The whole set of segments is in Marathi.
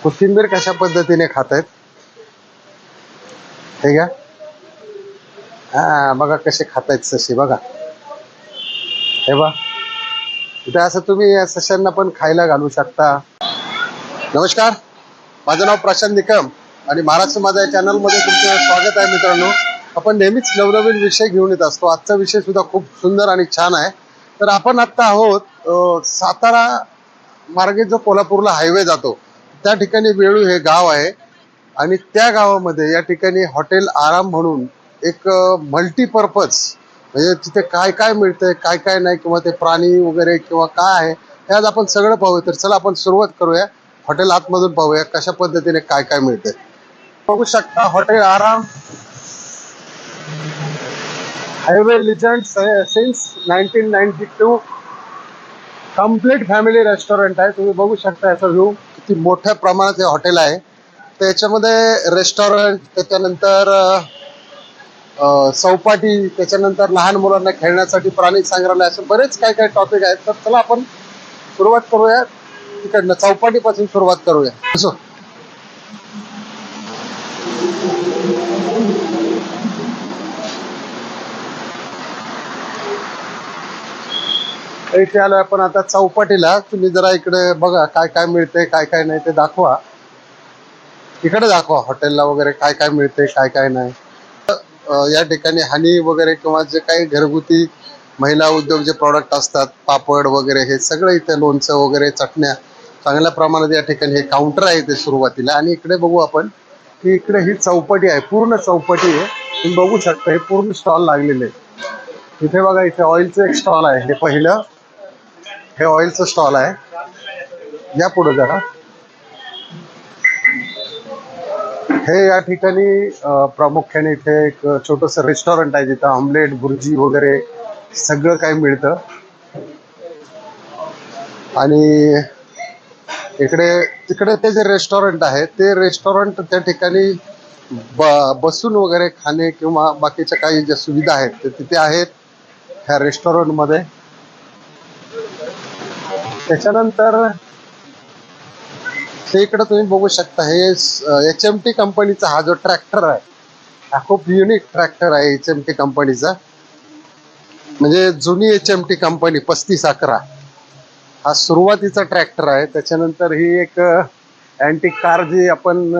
कोथिंबीर कशा पद्धतीने खातायत हे घ्या. हा बघा कसे खातायत ससे बघा. हे बघा इथे असं तुम्ही या सशांना पण खायला घालू शकता. नमस्कार, माझं नाव प्रशांत निकम आणि महाराष्ट्र माझा या चॅनलमध्ये तुमचं स्वागत आहे. मित्रांनो, आपण नेहमीच नवनवीन विषय घेऊन येत असतो. आजचा विषय सुद्धा खूप सुंदर आणि छान आहे. तर आपण आत्ता आहोत सातारा मार्गे जो कोल्हापूरला हायवे जातो त्या ठिकाणी वेळू हे गाव आहे आणि त्या गावामध्ये या ठिकाणी हॉटेल आराम म्हणून एक मल्टीपर्पज म्हणजे तिथे काय काय मिळतंय काय काय नाही किंवा ते प्राणी वगैरे किंवा काय आहे हे आज आपण सगळं पाहूया. तर चला आपण सुरुवात करूया. हॉटेल आतमधून पाहूया कशा पद्धतीने काय काय मिळतंय. बघू शकता हॉटेल आराम highway legend since 1992 complete family restaurant आहे. तुम्ही बघू शकता याचा व्ह्यू किती मोठ्या प्रमाणात हे हॉटेल आहे. त्याच्यामध्ये रेस्टॉरंट, त्याच्यानंतर चौपाटी, त्याच्यानंतर लहान मुलांना खेळण्यासाठी प्राणी संग्रहालय, असे बरेच काय काय टॉपिक आहेत. तर चला आपण सुरुवात करूया तिकडनं, चौपाटीपासून सुरुवात करूया. असो इथे आलोय आपण आता चौपाटीला. तुम्ही जरा इकडे बघा काय काय मिळते काय काय नाही ते दाखवा. इकडे दाखवा हॉटेलला वगैरे काय काय मिळते काय काय नाही. या ठिकाणी हनी वगैरे किंवा जे काही घरगुती महिला उद्योग जे प्रॉडक्ट असतात, पापड वगैरे, हे सगळं इथे, लोणचं वगैरे, चटण्या चांगल्या प्रमाणात या ठिकाणी हे काउंटर आहे ते सुरुवातीला. आणि इकडे बघू आपण की इकडे ही चौपाटी आहे, पूर्ण चौपाटी आहे. तुम्ही बघू शकता हे पूर्ण स्टॉल लागलेले आहे. इथे बघा इथे ऑइलचं एक स्टॉल आहे. हे पहिलं हे ऑइलचं स्टॉल आहे. या पुढे जरा हे या ठिकाणी प्रामुख्याने इथे एक छोटस रेस्टॉरंट आहे जिथं ऑमलेट, भुर्जी वगैरे सगळं काही मिळतं. आणि इकडे तिकडे ते जे रेस्टॉरंट आहे ते रेस्टॉरंट त्या ठिकाणी बसून वगैरे खाणे किंवा बाकीच्या काही ज्या सुविधा आहेत ते तिथे आहेत ह्या रेस्टॉरंटमध्ये. त्याच्यानंतर हे इकडे तुम्ही बघू शकता हे HMT कंपनीचा हा जो ट्रॅक्टर आहे हा खूप युनिक ट्रॅक्टर आहे. HMT कंपनीचा म्हणजे जुनी HMT कंपनी 3511 हा सुरुवातीचा ट्रॅक्टर आहे. त्याच्यानंतर ही एक अँटिक कार जी आपण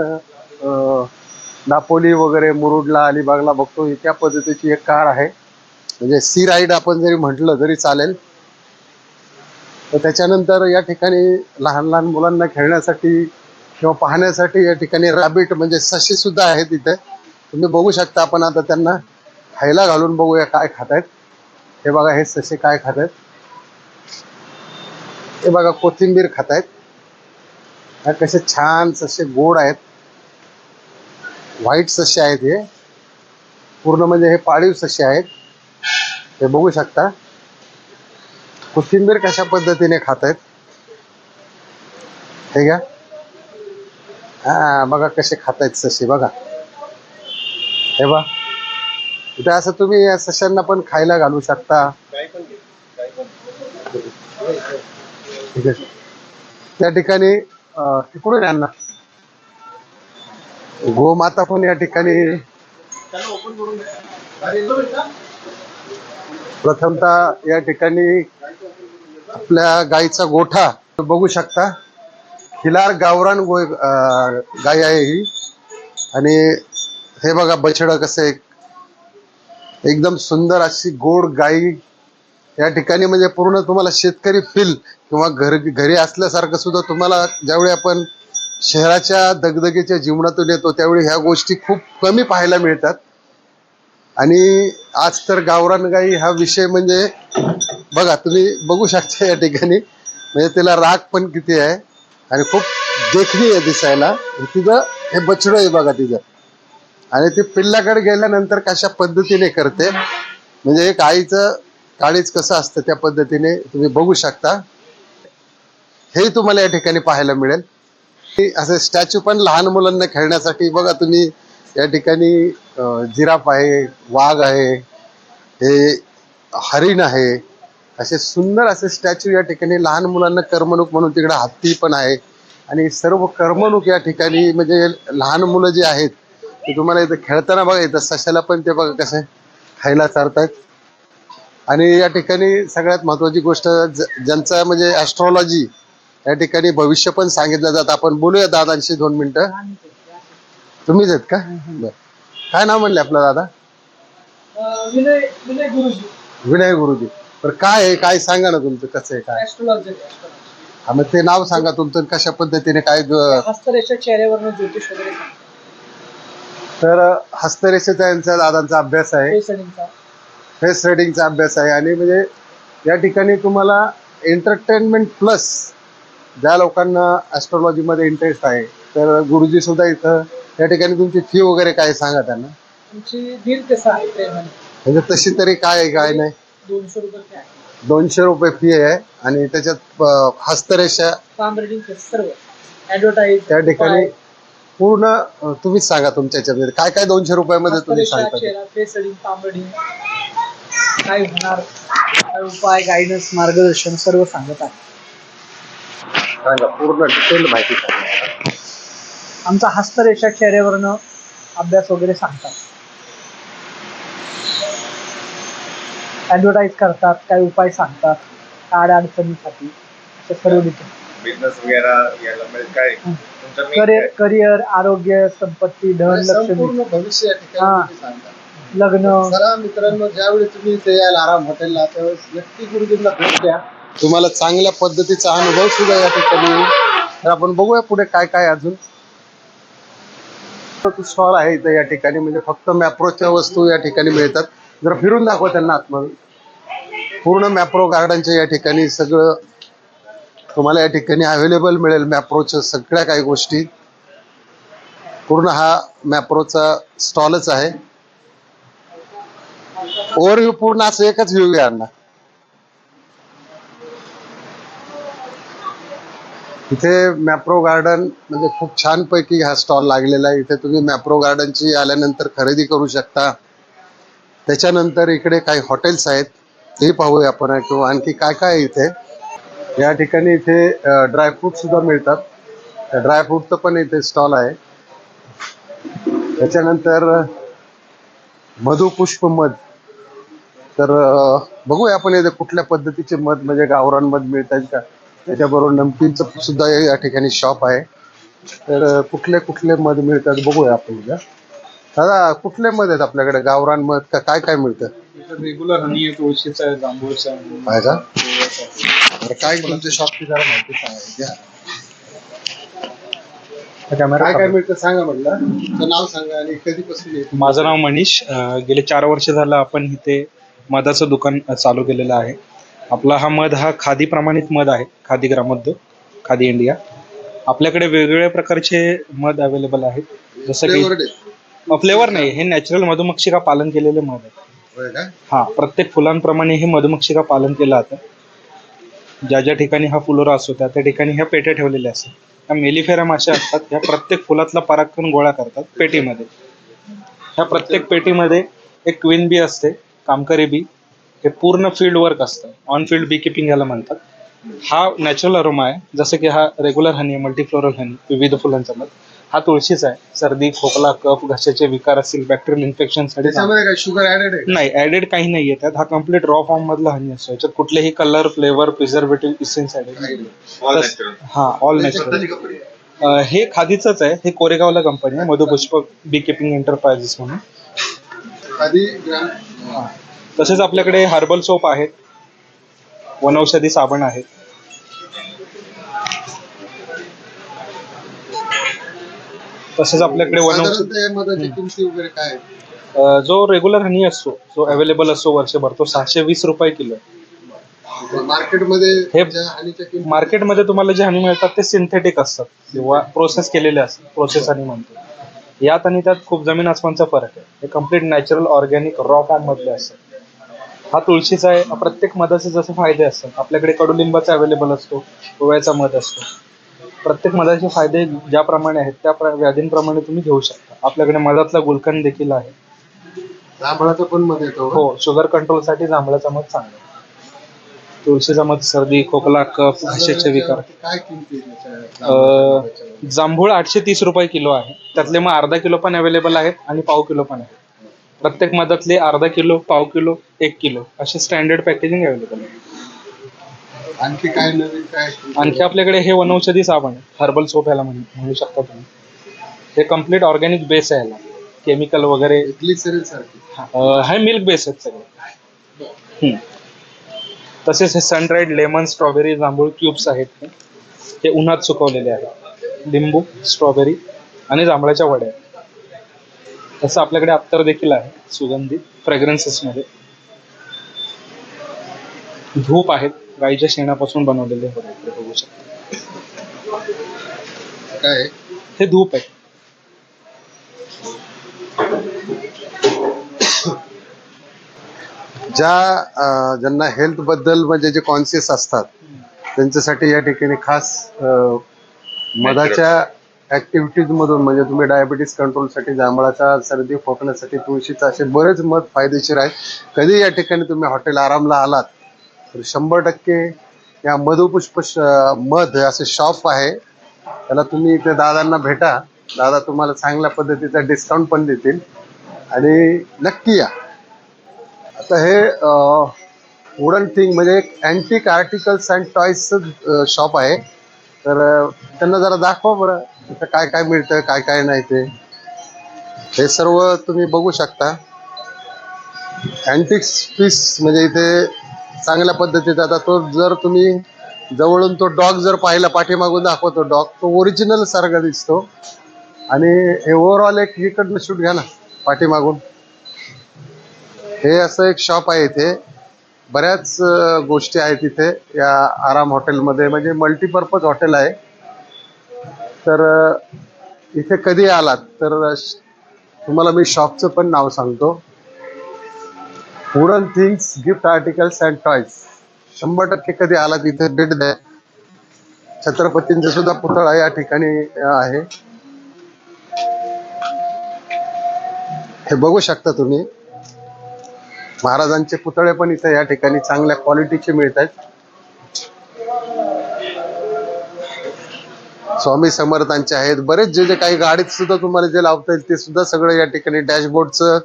दापोली वगैरे, मुरुडला, अलिबागला बघतो त्या पद्धतीची एक कार आहे. म्हणजे सी राईड आपण जरी म्हटलं तरी चालेल. तर त्याच्यानंतर या ठिकाणी लहान लहान मुलांना खेळण्यासाठी किंवा पाहण्यासाठी या ठिकाणी रॅबिट म्हणजे ससे सुद्धा आहेत इथे. तुम्ही बघू शकता. आपण आता त्यांना खायला घालून बघूया काय खातायत. हे बघा हे ससे काय खातायत. हे बघा कोथिंबीर खातायत. हे कसे छान ससे गोड आहेत. व्हाईट ससे आहेत हे पूर्ण, म्हणजे हे पाळीव ससे आहेत. हे बघू शकता कोथिंबीर कशा पद्धतीने खातायत हे घ्या. हा बघा कसे खातायत ससे बघा. हे बघा इथे असं तुम्ही या सशांना पण खायला घालू शकता. त्या ठिकाणी तिकडून यांना गोमाता पण या ठिकाणी. प्रथमतः या ठिकाणी आपल्या गाईचा गोठा बघू शकता. खिलार गावरान गाय आहे ही. आणि हे बघा बछडं कसे एकदम सुंदर अशी गोड गाई या ठिकाणी. म्हणजे पूर्ण तुम्हाला शेतकरी फील किंवा घरी असल्यासारखं सुद्धा तुम्हाला. ज्यावेळी आपण शहराच्या दगदगीच्या जीवनातून येतो त्यावेळी ह्या गोष्टी खूप कमी पाहायला मिळतात. आणि आज तर गावरान गाई हा विषय म्हणजे बघा तुम्ही बघू शकता या ठिकाणी. म्हणजे तिला राग पण किती आहे आणि खूप देखणी आहे दिसायला. तिचं हे बछडं आहे बघा तिचं. आणि ती पिल्लाकडे गेल्यानंतर कशा पद्धतीने करते म्हणजे एक आईचं काळीज कसं असतं त्या पद्धतीने तुम्ही बघू शकता. हे तुम्हाला या ठिकाणी पाहायला मिळेल. असे स्टॅच्यू पण लहान मुलांना खेळण्यासाठी बघा तुम्ही. या ठिकाणी जिराफ आहे, वाघ आहे, हे हरिण आहे, असे सुंदर असे स्टॅच्यू या ठिकाणी लहान मुलांना करमणूक म्हणून. तिकडे हत्ती पण आहे. आणि सर्व करमणूक या ठिकाणी म्हणजे लहान मुलं जी आहेत ते तुम्हाला इथं खेळताना बघा, इथं सशाला पण ते बघा कसं खायला चारतात. आणि या ठिकाणी सगळ्यात महत्वाची गोष्ट ज्यांचा म्हणजे ॲस्ट्रॉलॉजी या ठिकाणी भविष्य पण सांगितलं जातं. आपण बोलूया दादांशी 2 मिनिटं. तुम्हीच आहेत का? बरं. काय नाव म्हणले आपलं दादा? विनय विनय गुरुजी. विनय गुरुजी. तर काय आहे, काय सांगा ना तुमचं कसं आहे काय? ऍस्ट्रोलॉजर. हा, मग ते नाव सांगा तुमचं, कशा पद्धतीने काय हस्तरेषा चेहऱ्यावरनं ज्योतिष वगैरे सांगतात. तर हस्तरेषेचा यांचा दादांचा अभ्यास आहे, फेस रिडिंगचा. फेस रेडिंगचा अभ्यास आहे. आणि म्हणजे या ठिकाणी तुम्हाला एंटरटेनमेंट प्लस ज्या लोकांना ॲस्ट्रॉलॉजीमध्ये इंटरेस्ट आहे तर गुरुजी सुद्धा इथं या ठिकाणी. तुमची फी वगैरे काय सांगा त्यांना? तुमची 1.5 ते 6 महिने. म्हणजे तशी तरी काय आहे काय नाही? 200 रुपये fee आहे. 200 रुपये फी आहे. आणि त्याच्यात हस्तरेषा पाम रिडिंग सर्व ऍडव्हर्टाईज त्या ठिकाणी पूर्ण तुम्हीच सांगा तुमच्या ह्याच्यामध्ये काय काय 200 रुपयामध्ये तुम्ही सांगता? चेहरा, फेस रिडिंग, पाम रिडिंग, काय होणार, काय उपाय, गायडन्स, मार्गदर्शन सर्व सांगत आहे. सांगा पूर्ण डिटेल माहिती सांगा. आमचा हस्तरेषा चेहऱ्यावरनं अभ्यास वगैरे सांगतात. ऍडव्हर्टाईज करतात, काय उपाय सांगतात, काय अडचणीसाठी असे सर्व बिझनेस वगैरे याला म्हणजे काय तुमचं main काय? करिअर, आरोग्य, संपत्ती, धन, लक्ष्मी, संपूर्ण भविष्य या ठिकाणी हा. तुम्ही सांगा. लग्न. जरा मित्रांनो, ज्यावेळी तुम्ही इथे याल आराम हॉटेलला त्यावेळेस नक्की गुरुजींना भेट द्या. तुम्हाला चांगल्या पद्धतीचा अनुभव सुद्धा या ठिकाणी येईल. तर आपण बघूया पुढे काय काय अजून स्टॉल आहे इथं या ठिकाणी. म्हणजे फक्त मॅप्रोच्या वस्तू या ठिकाणी मिळतात. जरा फिरून दाखवा त्यांना आतमध्ये. पूर्ण मॅप्रो गार्डनच्या या ठिकाणी सगळं तुम्हाला या ठिकाणी अवेलेबल मिळेल. मॅप्रोच्या सगळ्या काही गोष्टी, पूर्ण हा मॅप्रोचा स्टॉलच आहे. ओव्हरव्ह्यू पूर्ण असं एकच व्ह्यू घ्या ना. इथे मॅप्रो गार्डन म्हणजे खूप छान पैकी हा स्टॉल लागलेला आहे. इथे तुम्ही मॅप्रो गार्डनची आल्यानंतर खरेदी करू शकता. त्याच्यानंतर इकडे काही हॉटेल्स आहेत ते पाहूया आपण, किंवा आणखी काय काय आहे इथे. या ठिकाणी इथे ड्रायफ्रूट सुद्धा मिळतात. ड्रायफ्रूटचं पण इथे स्टॉल आहे. त्याच्यानंतर मधुपुष्प मध. तर बघूया आपण इथे कुठल्या पद्धतीचे मध, म्हणजे गावरान मध मिळतात का. त्याच्याबरोबर नमकीनचं सुद्धा या ठिकाणी शॉप आहे. तर कुठले कुठले मध मिळतात बघूया आपण उद्या. दादा कुठले मध आहेत आपल्याकडे, गावरान मध का काय काय मिळतं? रेग्युलर हनी आहे, तुळशीचा आहे, जांभूळचा आहे का? तर काय तुमच्या शॉपची जरा माहिती सांगा. काय काय मिळतं सांगा म्हटलं. तुमचं नाव सांगा आणि कधीपासून येतं? माझं नाव मनीष. गेले 4 वर्ष झालं आपण इथे मधाचं दुकान चालू केलेलं आहे. आपला हा मध हा खादी प्रमाणित मध आहे. खादी ग्रामोद्योग, खादी इंडिया. आपल्याकडे वेगवेगळ्या प्रकारचे मध अवेलेबल आहेत. जसं की Flavored आहे. फ्लेवर नाही, हे नॅचरल मधुमक्षिका पालन केलेले मध आहे. होय का? हा, प्रत्येक फुलांप्रमाणे हे मधुमक्षिका पालन केलं जातं. ज्या ज्या ठिकाणी हा फुलोरा असतो त्या त्या ठिकाणी ह्या पेट्या ठेवलेल्या असतात. ह्या मेलिफेरा माश्या असतात. ह्या प्रत्येक फुलातला परागकण गोळा करतात पेटीमध्ये. ह्या प्रत्येक पेटीमध्ये एक क्वीन बी असते, कामकरी बी. हे पूर्ण फील्ड वर्क असतं, ऑन फील्ड बी किपिंग याला म्हणतात. हा नॅचरल अरोमा आहे. जसं की हा रेग्युलर हनी, मल्टीफ्लोरल हनी, विविध फुलांचा मध. हा तुळशीचा आहे. सर्दी, खोकला, कफ, घशाचे विकार असतील, बॅक्टेरियल इन्फेक्शनसाठी त्याच्यामध्ये काय शुगर ऍडेड आहे? नाही, ऍडेड काही नाही आहे त्यात. हा कम्प्लीट रॉ फॉर्म मधला हनी असतो. याच्यात कुठलेही colour, flavour, preservative, essence added नाही. All natural. हा, ऑल नॅचरल. हे खादीचंच आहे. हे कोरेगावला कंपनी आहे, मधुपुष्प बी किपिंग एंटरप्राइजेस म्हणून. खादी ग्राम. तसेच आपल्याकडे हर्बल सोप आहेत, वनौषधी साबण आहेत. तसेच आपल्याकडे साधारणतः या मधाची किमती वगैरे काय आहे? जो रेग्युलर हनी असतो, जो अवेलेबल असतो वर्षभर, तो 620 रुपये किलो. मार्केटमध्ये हे ज्या हनीच्या किमती मार्केटमध्ये तुम्हाला जे हनी मिळतात ते सिंथेटिक असतात किंवा प्रोसेस केलेले असतात. प्रोसेस हनी म्हणतो. यात आणि त्यात खूप जमीन आसमानचा फरक आहे. हे complete natural, organic, raw form मधले असतात. हा तुळशीचा आहे. प्रत्येक मधाचे जसे फायदे असतात, आपल्याकडे कडुलिंबाचा अवेलेबल असतो, ओव्याचा मध असतो. प्रत्येक मधाचे फायदे ज्याप्रमाणे आहेत त्या व्याधींप्रमाणे तुम्ही घेऊ शकता. आपल्याकडे मधातला गुलकंद देखील आहे. जांभळाचं पण मध येतो. हो, शुगर कंट्रोलसाठी जांभळाचा मध चांगला आहे. तुळशीचा मध सर्दी खोकला कफ घशाचे विकार. काय किमती आहे त्याच्या? जांभूळ 830 रुपये किलो आहे. त्यातले मग अर्धा किलो पण अवेलेबल आहेत आणि पाव किलो पण आहे. प्रत्येक मधातले अर्धा किलो, पाव किलो, 1 किलो असे स्टँडर्ड पॅकेजिंग अवेलेबल आहे. आणखी काय नवीन काय? आणखी आपल्याकडे हे वनौषधी साबण हर्बल सोप याला म्हणू शकता तुम्ही. हे कम्प्लीट ऑर्गॅनिक बेस आहे, याला केमिकल वगैरे ग्लिसरीन सारखी. हे मिल्क बेस आहेत सगळे. तसेच हे सनड्राईड लेमन स्ट्रॉबेरी जांभूळ क्यूब्स आहेत. हे उन्हात सुकवलेले आहेत. लिंबू, स्ट्रॉबेरी आणि जांभळाच्या वड्या. तसं आपल्याकडे अत्तर देखील आहे सुगंधी फ्रेग्रन्सेसमध्ये. धूप आहेत गाईच्या शेणापासून बनवलेले बघू शकता. काय हे धूप आहे. ज्यांना हेल्थ बद्दल म्हणजे जे कॉन्शियस असतात त्यांच्यासाठी या ठिकाणी खास मधाच्या ऍक्टिव्हिटीज मधून म्हणजे तुम्ही डायबिटीस कंट्रोलसाठी, जांभळाच्या सर्दी खोकण्यासाठी, तुळशीचा असे बरेच मध फायदेशीर आहेत. कधी या ठिकाणी तुम्ही हॉटेल आरामला आलात तर 100% या मधुपुष्प मध असे शॉप आहे, त्याला तुम्ही इथे दादांना भेटा. दादा तुम्हाला चांगल्या पद्धतीचा डिस्काउंट पण देतील आणि नक्की या. आता हे वुडन थिंग म्हणजे एक अँटिक आर्टिकल्स अँड टॉयजचं शॉप आहे. तर त्यांना जरा दाखवा बरं इथं काय काय मिळतं, काय काय नाही ते. हे सर्व तुम्ही बघू शकता. अँटिक पीस म्हणजे इथे चांगल्या पद्धतीचा. आता तो जर तुम्ही जवळून तो डॉग जर पाहिला, पाठीमागून दाखवतो डॉग, तो ओरिजिनल सारखा दिसतो. आणि हे ओव्हरऑल एक इकडनं शूट घ्या ना पाठीमागून. हे असं एक शॉप आहे. इथे बऱ्याच गोष्टी आहेत इथे या आराम हॉटेलमध्ये. म्हणजे मल्टीपर्पज हॉटेल आहे. तर इथे कधी आलात तर तुम्हाला मी शॉपचं पण नाव सांगतो. Wooden things gift articles and toys. 100% कधी आलात इथे भेट द्या. छत्रपतींचा सुद्धा पुतळा या ठिकाणी आहे. हे बघू शकता तुम्ही. महाराजांचे पुतळे पण इथे या ठिकाणी चांगल्या क्वालिटीचे मिळत आहेत. स्वामी समर्थांचे आहेत. बरेच जे जे काही गाडीत सुद्धा तुम्हाला जे लावता येईल ते सुद्धा सगळं या ठिकाणी. डॅशबोर्डचं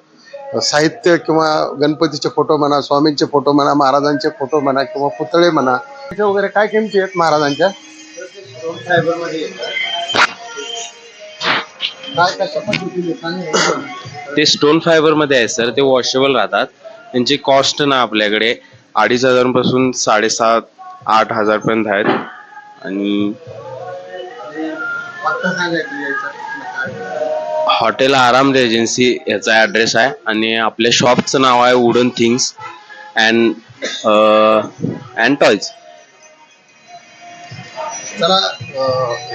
साहित्य किंवा गणपतीचे फोटो म्हणा, स्वामींचे फोटो म्हणा, महाराजांचे फोटो म्हणा किंवा पुतळे म्हणा, त्याचे वगैरे काय किमती आहेत महाराजांच्या? काय कशा पद्धतीने सांगा. ते स्टोन फायबर मध्ये आहे सर. ते वॉशेबल राहतात. त्यांची कॉस्ट ना आपल्याकडे 2,500 पासून 7,500-8,000 पर्यंत आहेत. आणि हॉटेल आराम रेजन्सी याचा ऍड्रेस आहे. आणि आपल्या शॉपचं नाव आहे वुडन थिंग्स अँड टॉयज. चला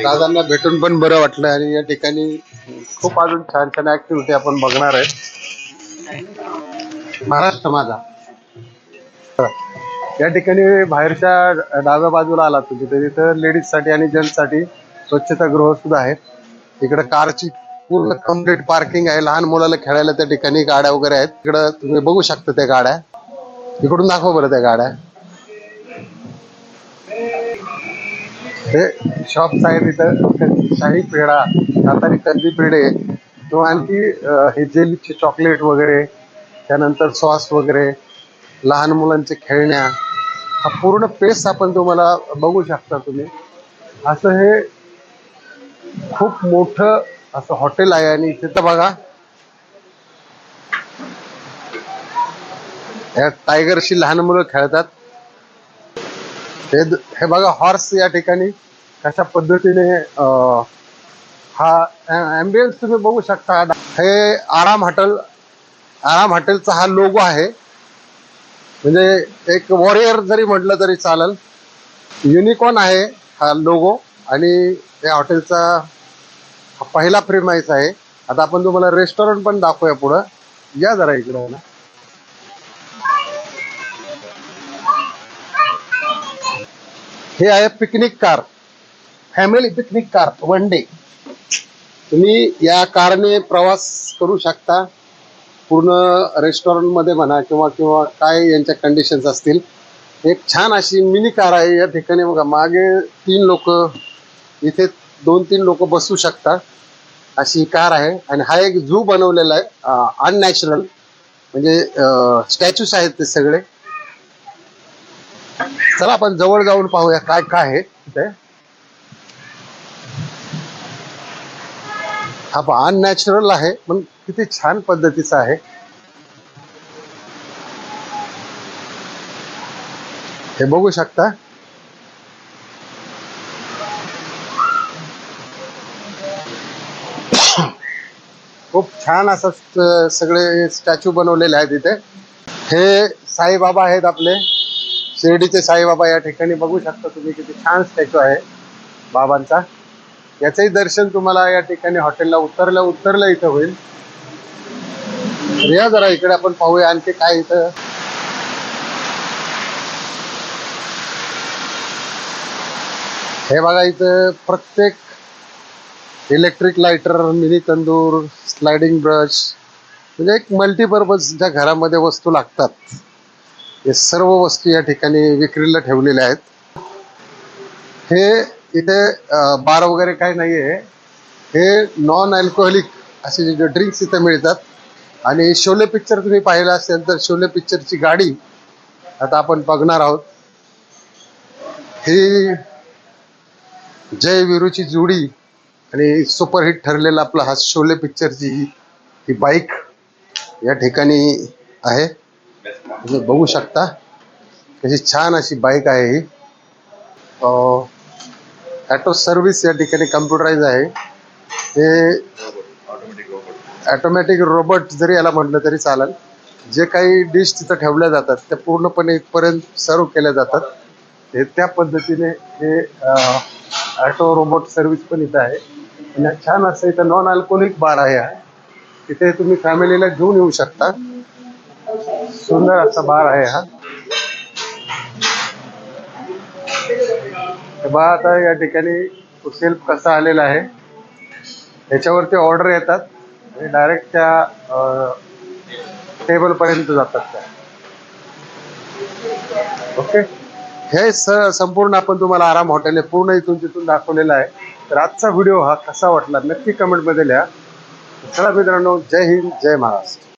दादांना भेटून पण बरं वाटलं. आणि या ठिकाणी खूप अजून छान छान ऍक्टिव्हिटी आपण बघणार आहे. महाराष्ट्र माझा. या ठिकाणी बाहेरच्या डाव्या बाजूला आला तुम्ही तर तिथं लेडीजसाठी आणि जेंट्ससाठी स्वच्छतागृह सुद्धा आहेत. इकडे कारची पूर्ण कम्प्लीट पार्किंग आहे. लहान मुलाला खेळायला त्या ठिकाणी गाड्या वगैरे आहेत. इकडं तुम्ही बघू शकता त्या गाड्या. इकडून दाखवा बरं त्या गाड्या. हे शॉप्स आहेत इथं. शाही पेढा, सातारी कंदी पेढे किंवा आणखी हे जेलीचे चॉकलेट वगैरे, त्यानंतर सॉस वगैरे, लहान मुलांचे खेळण्या, हा पूर्ण पेस आपण तुम्हाला बघू शकता तुम्ही. असं हे खूप मोठं असं हॉटेल आहे. आणि इथे तर बघा या टायगरशी लहान मुलं खेळतात. हे बघा हॉर्स या ठिकाणी कशा पद्धतीने हा ॲम्बियन्स तुम्ही बघू शकता. हे आराम हॉटेलचा हा लोगो आहे. म्हणजे एक वॉरियर जरी म्हटलं तरी चालेल. युनिकॉर्न आहे हा लोगो. आणि या हॉटेलचा हा पहिला प्रेमाइस आहे. आता आपण तुम्हाला रेस्टॉरंट पण दाखवूया पुढं. या जरा इकडं ना. हे आहे picnic car, family picnic car 1 day. तुम्ही या कारने प्रवास करू शकता पूर्ण रेस्टॉरंटमध्ये म्हणा किंवा काय यांच्या कंडिशन्स असतील एक छान अशी मिनी कार आहे या ठिकाणी बघा. मागे 3 लोक, इथे 2-3 लोक बसू शकतात अशी कार आहे. आणि हा एक झू बनवलेला आहे अननॅचरल, म्हणजे स्टॅच्यूज आहेत ते सगळे. चला आपण जवळ जाऊन पाहूया काय काय आहे तिथे. हा अननॅचरल आहे पण किती छान पद्धतीचा आहे. हे बघू शकता. खूप छान असं सगळे स्टॅच्यू बनवलेले आहेत इथे. हे साईबाबा आहेत आपले, शिर्डीचे साईबाबा. या ठिकाणी बघू शकता तुम्ही किती छान स्टॅच्यू आहे बाबांचा. याचंही दर्शन तुम्हाला या ठिकाणी हॉटेलला उतरल्या इथं होईल. या जरा इकडे आपण पाहूया आणखी काय इथं. हे बघा इथं प्रत्येक electric lighter, mini tandoor, sliding brush, म्हणजे एक मल्टीपर्पज ज्या घरामध्ये वस्तू लागतात हे सर्व वस्तू या ठिकाणी विक्रीला ठेवलेल्या आहेत. हे इथे बार वगैरे काही नाही आहे. हे नॉन अल्कोहोलिक असे जे ड्रिंक्स इथे मिळतात. आणि शोले पिक्चर तुम्ही पाहिला असेल तर शोले पिक्चरची गाडी आता आपण बघणार आहोत. ही जय वीरूची जोडी आणि सुपरहिट ठरलेला आपला हा शोले पिक्चरची ही बाईक या ठिकाणी आहे. तुम्ही बघू शकता कशी छान अशी बाईक आहे ही. ऑटो सर्व्हिस या ठिकाणी कम्प्युटराइज आहे. हे ऑटोमॅटिक रोबोट जरी याला म्हटलं तरी चालेल. जे काही डिश तिथं ठेवल्या जातात त्या पूर्णपणे इथपर्यंत सर्व केल्या जातात. हे त्या पद्धतीने हे ऑटो रोबोट सर्व्हिस पण इथं आहे. आणि छान असं इथं नॉन अल्कोहोलिक बार आहे. तिथे तुम्ही फॅमिलीला घेऊन येऊ शकता. सुंदर असा बार आहे हा. बा आता या ठिकाणी सेल्फ कसा आलेला आहे याच्यावरती ऑर्डर येतात आणि डायरेक्ट त्या टेबल पर्यंत जातात त्या. ओके. हे संपूर्ण आपण तुम्हाला आराम हॉटेल पूर्ण इथून तिथून दाखवलेलं आहे. तर आजचा व्हिडिओ हा कसा वाटला नक्की कमेंटमध्ये लिहा. चला मित्रांनो, जय हिंद, जय महाराष्ट्र.